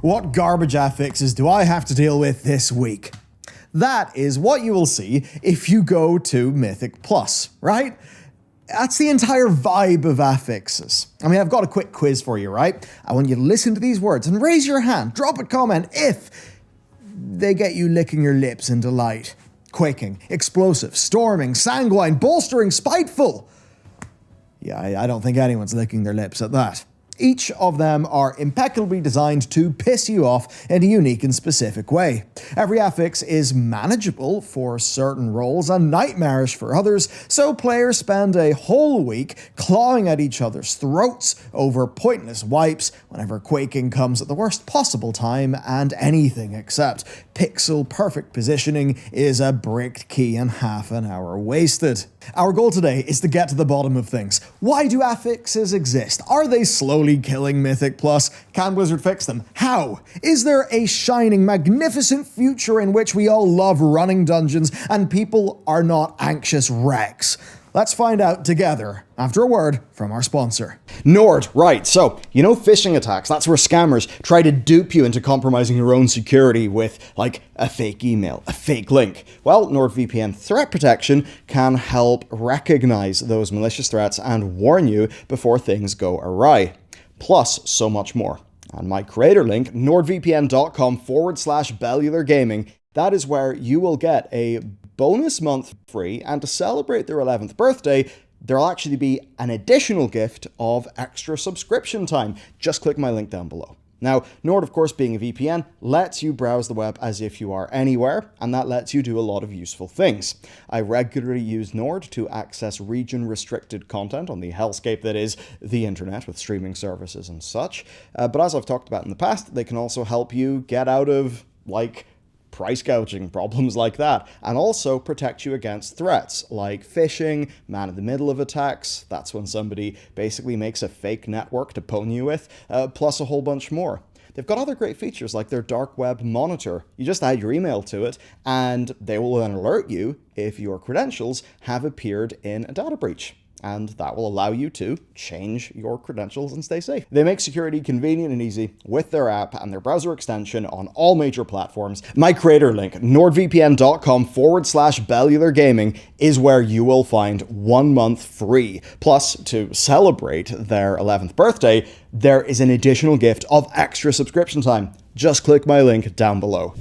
What garbage affixes do I have to deal with this week? That is what you will see if you go to Mythic Plus, right? That's the entire vibe of affixes. I mean, I've got a quick quiz for you, right? I want you to listen to these words and raise your hand, drop a comment if they get you licking your lips in delight. Quaking, explosive, storming, sanguine, bolstering, spiteful. Yeah, I don't think anyone's licking their lips at that. Each of them are impeccably designed to piss you off in a unique and specific way. Every affix is manageable for certain roles and nightmarish for others, so players spend a whole week clawing at each other's throats over pointless wipes whenever quaking comes at the worst possible time, and anything except pixel-perfect positioning is a bricked key and half an hour wasted. Our goal today is to get to the bottom of things. Why do affixes exist? Are they slowly killing Mythic Plus? Can Blizzard fix them? How? Is there a shining, magnificent future in which we all love running dungeons and people are not anxious wrecks? Let's find out together after a word from our sponsor. Nord, right, so, you know phishing attacks, that's where scammers try to dupe you into compromising your own security with, like, a fake email, a fake link. Well, NordVPN Threat Protection can help recognize those malicious threats and warn you before things go awry. Plus, so much more. And my creator link, nordvpn.com/bellular gaming, that is where you will get a bonus month free, and to celebrate their 11th birthday, there'll actually be an additional gift of extra subscription time. Just click my link down below. Now, Nord, of course, being a VPN, lets you browse the web as if you are anywhere, and that lets you do a lot of useful things. I regularly use Nord to access region-restricted content on the hellscape that is the internet with streaming services and such. But as I've talked about in the past, they can also help you get out of, like, price gouging, problems like that, and also protect you against threats like phishing, man-in-the-middle of attacks, that's when somebody basically makes a fake network to pwn you with, plus a whole bunch more. They've got other great features like their dark web monitor. You just add your email to it, and they will then alert you if your credentials have appeared in a data breach. And that will allow you to change your credentials and stay safe. They make security convenient and easy with their app and their browser extension on all major platforms. My creator link, nordvpn.com/bellular gaming, is where you will find 1 month free. Plus, to celebrate their 11th birthday, there is an additional gift of extra subscription time. Just click my link down below.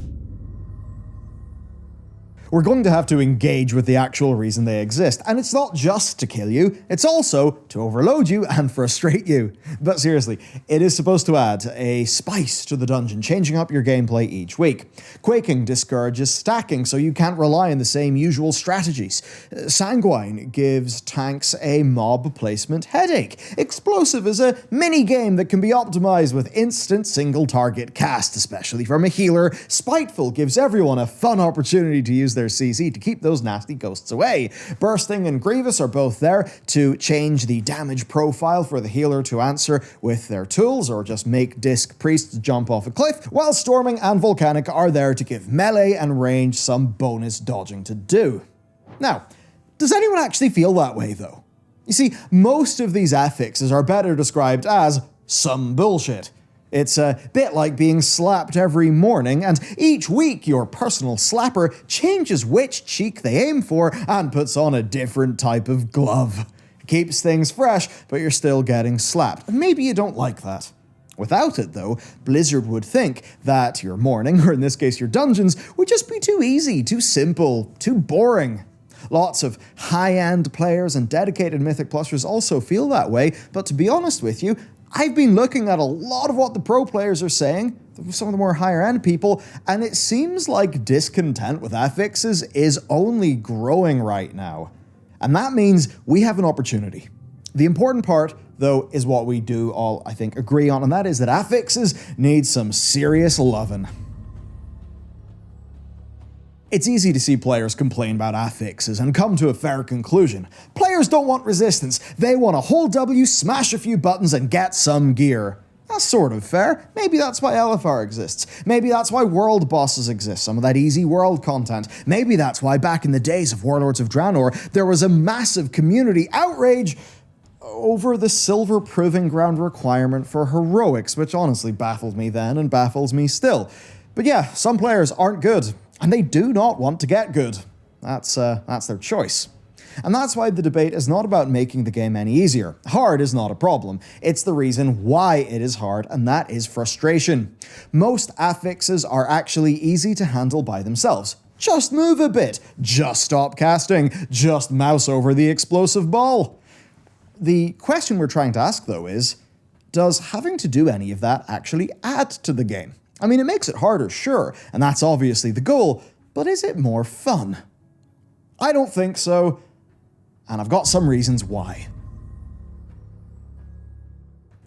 We're going to have to engage with the actual reason they exist, and it's not just to kill you, it's also to overload you and frustrate you. But seriously, it is supposed to add a spice to the dungeon, changing up your gameplay each week. Quaking discourages stacking, so you can't rely on the same usual strategies. Sanguine gives tanks a mob placement headache. Explosive is a mini-game that can be optimized with instant single-target cast, especially from a healer. Spiteful gives everyone a fun opportunity to use their CC to keep those nasty ghosts away. Bursting and Grievous are both there to change the damage profile for the healer to answer with their tools, or just make Disc Priests jump off a cliff, while Storming and Volcanic are there to give melee and range some bonus dodging to do. Now, does anyone actually feel that way though? You see, most of these affixes are better described as some bullshit. It's a bit like being slapped every morning, and each week your personal slapper changes which cheek they aim for and puts on a different type of glove. It keeps things fresh, but you're still getting slapped. And maybe you don't like that. Without it, though, Blizzard would think that your morning, or in this case your dungeons, would just be too easy, too simple, too boring. Lots of high-end players and dedicated Mythic Plusers also feel that way, but to be honest with you, I've been looking at a lot of what the pro players are saying, some of the more higher end people, and it seems like discontent with affixes is only growing right now. And that means we have an opportunity. The important part, though, is what we do all, I think, agree on, and that is that affixes need some serious lovin'. It's easy to see players complain about affixes and come to a fair conclusion. Players don't want resistance, they want to hold W, smash a few buttons, and get some gear. That's sort of fair. Maybe that's why LFR exists. Maybe that's why world bosses exist, some of that easy world content. Maybe that's why back in the days of Warlords of Draenor, there was a massive community outrage over the silver proving ground requirement for heroics, which honestly baffled me then and baffles me still. But yeah, some players aren't good, and they do not want to get good. That's their choice. And that's why the debate is not about making the game any easier. Hard is not a problem. It's the reason why it is hard, and that is frustration. Most affixes are actually easy to handle by themselves. Just move a bit. Just stop casting. Just mouse over the explosive ball. The question we're trying to ask, though, is, does having to do any of that actually add to the game? I mean, it makes it harder, sure, and that's obviously the goal, but is it more fun? I don't think so, and I've got some reasons why.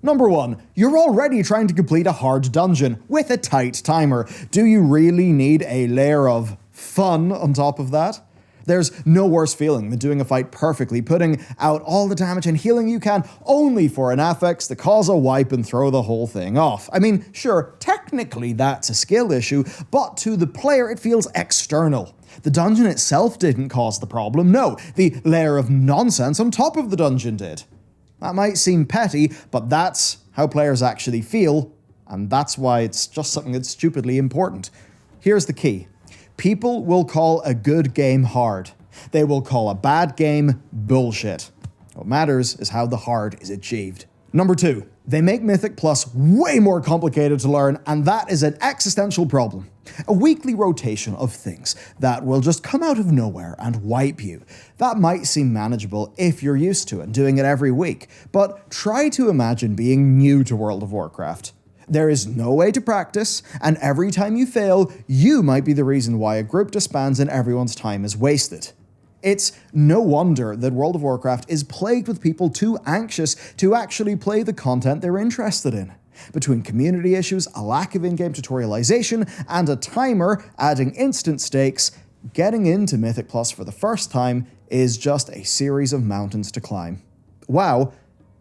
Number 1, you're already trying to complete a hard dungeon with a tight timer. Do you really need a layer of fun on top of that? There's no worse feeling than doing a fight perfectly, putting out all the damage and healing you can, only for an affix to cause a wipe and throw the whole thing off. I mean, sure, technically that's a skill issue, but to the player it feels external. The dungeon itself didn't cause the problem, no, the layer of nonsense on top of the dungeon did. That might seem petty, but that's how players actually feel, and that's why it's just something that's stupidly important. Here's the key. People will call a good game hard. They will call a bad game bullshit. What matters is how the hard is achieved. Number 2, they make Mythic Plus way more complicated to learn, and that is an existential problem. A weekly rotation of things that will just come out of nowhere and wipe you. That might seem manageable if you're used to it and doing it every week, but try to imagine being new to World of Warcraft. There is no way to practice, and every time you fail, you might be the reason why a group disbands and everyone's time is wasted. It's no wonder that World of Warcraft is plagued with people too anxious to actually play the content they're interested in. Between community issues, a lack of in-game tutorialization, and a timer adding instant stakes, getting into Mythic Plus for the first time is just a series of mountains to climb. WoW,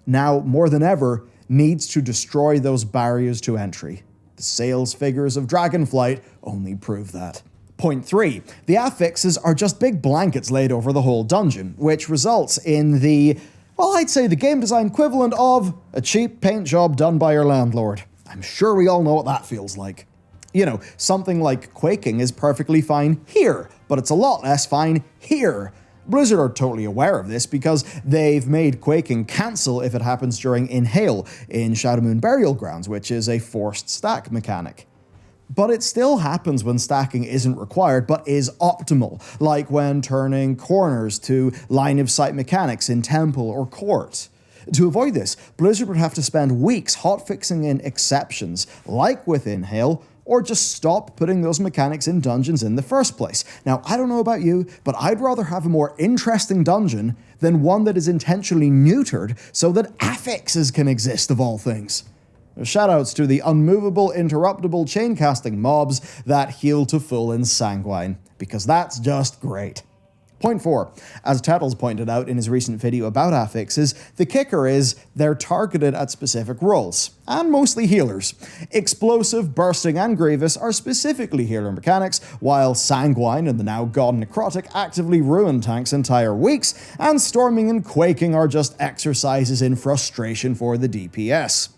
now more than ever, needs to destroy those barriers to entry. The sales figures of Dragonflight only prove that. Point 3. The affixes are just big blankets laid over the whole dungeon, which results in the, well, I'd say the game design equivalent of a cheap paint job done by your landlord. I'm sure we all know what that feels like. You know, something like quaking is perfectly fine here, but it's a lot less fine here. Blizzard are totally aware of this because they've made quaking cancel if it happens during Inhale in Shadowmoon Burial Grounds, which is a forced stack mechanic. But it still happens when stacking isn't required but is optimal, like when turning corners to line of sight mechanics in Temple or Court. To avoid this, Blizzard would have to spend weeks hotfixing in exceptions, like with Inhale, or just stop putting those mechanics in dungeons in the first place. Now, I don't know about you, but I'd rather have a more interesting dungeon than one that is intentionally neutered so that affixes can exist of all things. Shoutouts to the unmovable, interruptible chain-casting mobs that heal to full in Sanguine, because that's just great. Point 4. As Tattles pointed out in his recent video about affixes, the kicker is they're targeted at specific roles, and mostly healers. Explosive, Bursting, and Grievous are specifically healer mechanics, while Sanguine and the now gone Necrotic actively ruin tanks' entire weeks, and Storming and Quaking are just exercises in frustration for the DPS.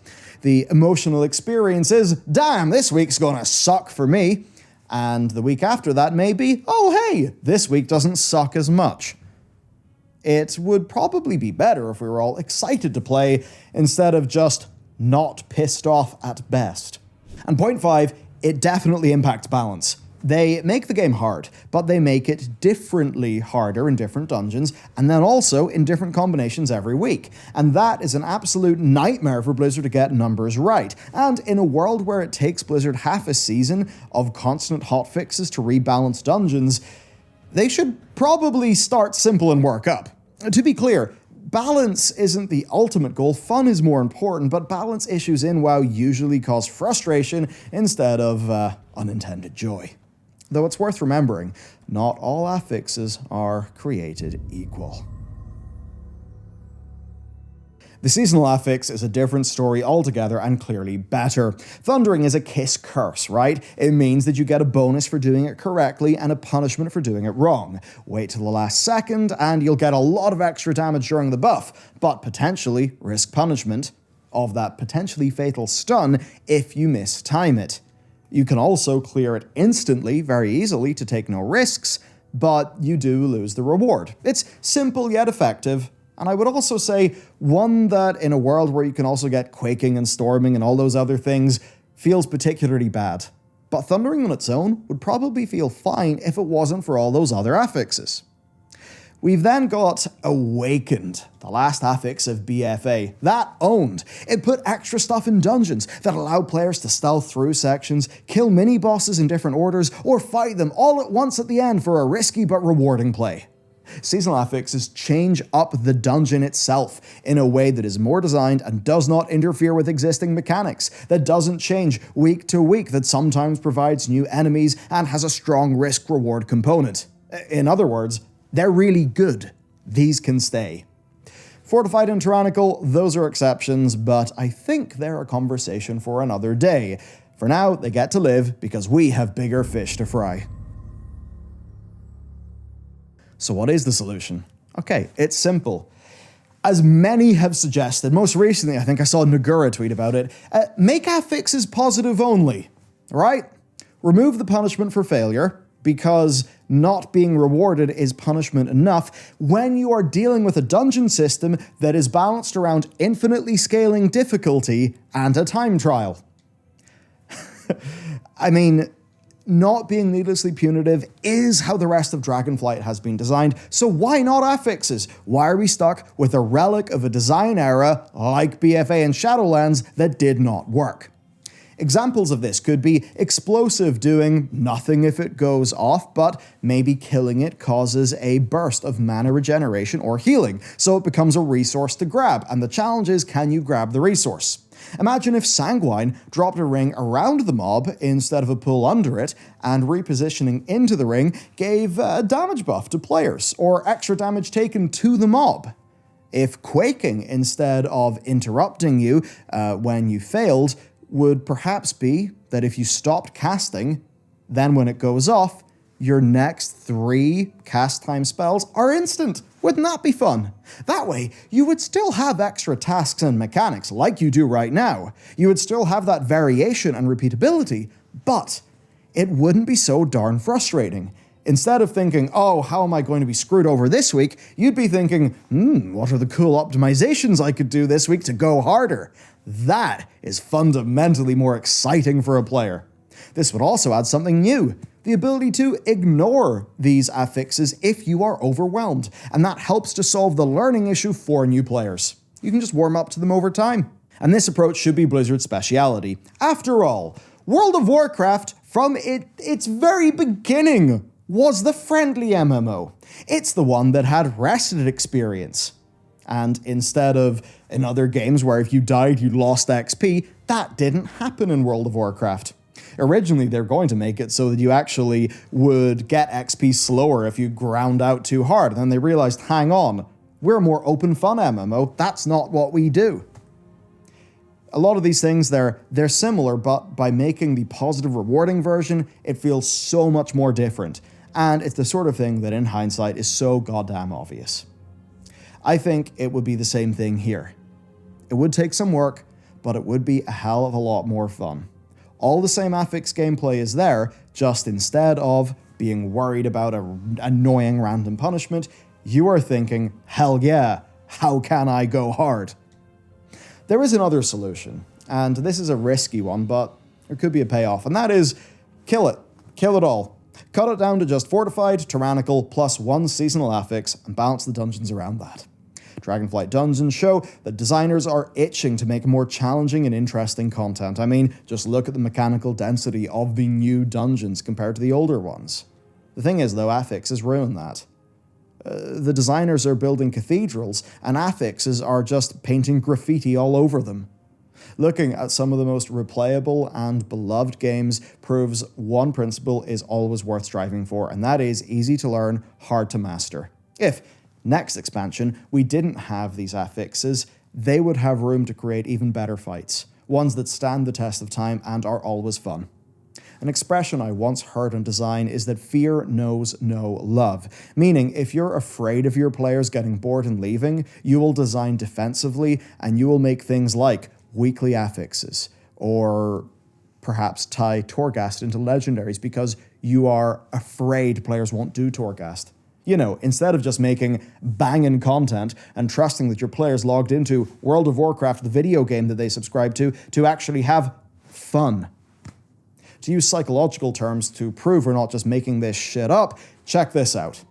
The emotional experience is, damn, this week's gonna suck for me. And the week after that may be, oh hey, this week doesn't suck as much. It would probably be better if we were all excited to play instead of just not pissed off at best. And point 5, it definitely impacts balance. They make the game hard, but they make it differently harder in different dungeons, and then also in different combinations every week. And that is an absolute nightmare for Blizzard to get numbers right. And in a world where it takes Blizzard half a season of constant hotfixes to rebalance dungeons, they should probably start simple and work up. To be clear, balance isn't the ultimate goal, fun is more important, but balance issues in WoW usually cause frustration instead of unintended joy. Though it's worth remembering, not all affixes are created equal. The seasonal affix is a different story altogether and clearly better. Thundering is a kiss curse, right? It means that you get a bonus for doing it correctly and a punishment for doing it wrong. Wait till the last second and you'll get a lot of extra damage during the buff, but potentially risk punishment of that potentially fatal stun if you mistime it. You can also clear it instantly, very easily, to take no risks, but you do lose the reward. It's simple yet effective. And I would also say one that, in a world where you can also get quaking and storming and all those other things, feels particularly bad. But thundering on its own would probably feel fine if it wasn't for all those other affixes. We've then got Awakened, the last affix of BFA. That owned. It put extra stuff in dungeons that allowed players to stealth through sections, kill mini-bosses in different orders, or fight them all at once at the end for a risky but rewarding play. Seasonal affixes change up the dungeon itself in a way that is more designed and does not interfere with existing mechanics, that doesn't change week to week, that sometimes provides new enemies and has a strong risk-reward component. In other words, they're really good. These can stay. Fortified and Tyrannical, those are exceptions, but I think they're a conversation for another day. For now, they get to live because we have bigger fish to fry. So what is the solution? Okay, it's simple. As many have suggested, most recently I think I saw Nagura tweet about it, make affixes positive only, right? Remove the punishment for failure, because not being rewarded is punishment enough when you are dealing with a dungeon system that is balanced around infinitely scaling difficulty and a time trial. I mean, not being needlessly punitive is how the rest of Dragonflight has been designed, so why not affixes? Why are we stuck with a relic of a design era like BFA and Shadowlands that did not work? Examples of this could be Explosive doing nothing if it goes off, but maybe killing it causes a burst of mana regeneration or healing, so it becomes a resource to grab, and the challenge is, can you grab the resource? Imagine if Sanguine dropped a ring around the mob instead of a pull under it, and repositioning into the ring gave a damage buff to players, or extra damage taken to the mob. If Quaking, instead of interrupting you when you failed, would perhaps be that if you stopped casting, then when it goes off, your next 3 cast time spells are instant. Wouldn't that be fun? That way, you would still have extra tasks and mechanics like you do right now. You would still have that variation and repeatability, but it wouldn't be so darn frustrating. Instead of thinking, oh, how am I going to be screwed over this week, you'd be thinking, what are the cool optimizations I could do this week to go harder? That is fundamentally more exciting for a player. This would also add something new, the ability to ignore these affixes if you are overwhelmed, and that helps to solve the learning issue for new players. You can just warm up to them over time. And this approach should be Blizzard's speciality. After all, World of Warcraft, from its very beginning, was the friendly MMO. It's the one that had rested experience. And instead of in other games where if you died you lost XP, that didn't happen in World of Warcraft. Originally they were going to make it so that you actually would get XP slower if you ground out too hard, and then they realized, hang on, we're a more open fun MMO, that's not what we do. A lot of these things, they're similar, but by making the positive rewarding version, it feels so much more different. And it's the sort of thing that in hindsight is so goddamn obvious. I think it would be the same thing here. It would take some work, but it would be a hell of a lot more fun. All the same affix gameplay is there, just instead of being worried about an annoying random punishment, you are thinking, hell yeah, how can I go hard? There is another solution, and this is a risky one, but there could be a payoff, and that is kill it. Kill it all. Cut it down to just Fortified, Tyrannical, plus 1 seasonal affix, and balance the dungeons around that. Dragonflight dungeons show that designers are itching to make more challenging and interesting content. I mean, just look at the mechanical density of the new dungeons compared to the older ones. The thing is, though, affixes ruin that. The designers are building cathedrals, and affixes are just painting graffiti all over them. Looking at some of the most replayable and beloved games proves one principle is always worth striving for, and that is easy to learn, hard to master. If next expansion we didn't have these affixes, they would have room to create even better fights, ones that stand the test of time and are always fun. An expression I once heard in design is that fear knows no love, meaning if you're afraid of your players getting bored and leaving, you will design defensively and you will make things like weekly affixes, or perhaps tie Torghast into legendaries because you are afraid players won't do Torghast. You know, instead of just making banging content and trusting that your players logged into World of Warcraft, the video game that they subscribe to actually have fun. To use psychological terms to prove we're not just making this shit up, check this out.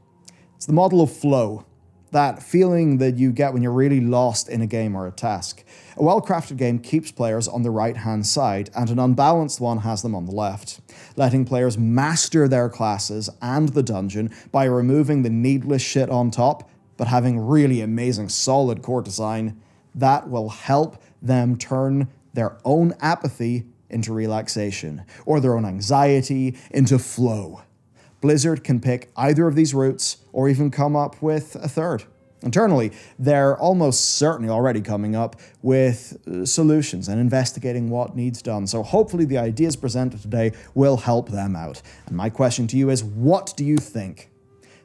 It's the model of flow, that feeling that you get when you're really lost in a game or a task. A well-crafted game keeps players on the right-hand side, and an unbalanced one has them on the left, letting players master their classes and the dungeon by removing the needless shit on top, but having really amazing solid core design that will help them turn their own apathy into relaxation, or their own anxiety into flow. Blizzard can pick either of these routes, or even come up with a third. Internally, they're almost certainly already coming up with solutions and investigating what needs done, so hopefully the ideas presented today will help them out. And my question to you is, what do you think?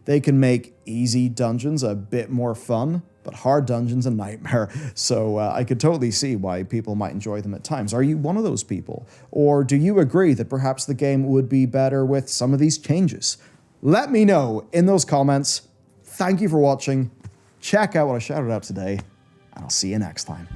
They can make easy dungeons a bit more fun, but hard dungeons a nightmare. So I could totally see why people might enjoy them at times. Are you one of those people? Or do you agree that perhaps the game would be better with some of these changes? Let me know in those comments. Thank you for watching. Check out what I shouted out today, and I'll see you next time.